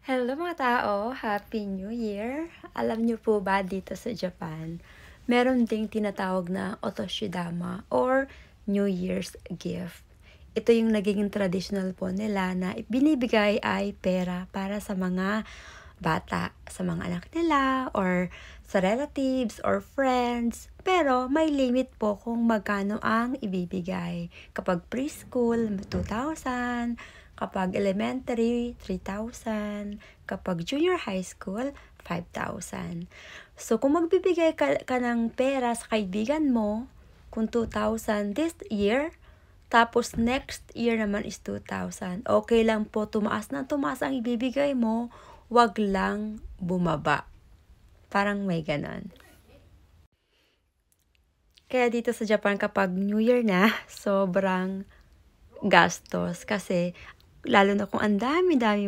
Hello mga tao! Happy New Year! Alam niyo po ba dito sa Japan, meron ding tinatawag na Otoshidama or New Year's gift. Ito yung nagiging traditional po nila na binibigay ay pera para sa mga bata, sa mga anak nila or sa relatives or friends. Pero may limit po kung magkano ang ibibigay. Kapag preschool, 2,000. Kapag elementary, 3,000. Kapag junior high school, 5,000. So, kung magbibigay ka ng pera sa kaibigan mo, kung 2,000 this year, tapos next year naman is 2,000. Okay lang po, tumaas ang ibibigay mo, wag lang bumaba. Parang may ganon. Kaya dito sa Japan kapag New Year na, sobrang gastos kasi lalo na kung ang dami-dami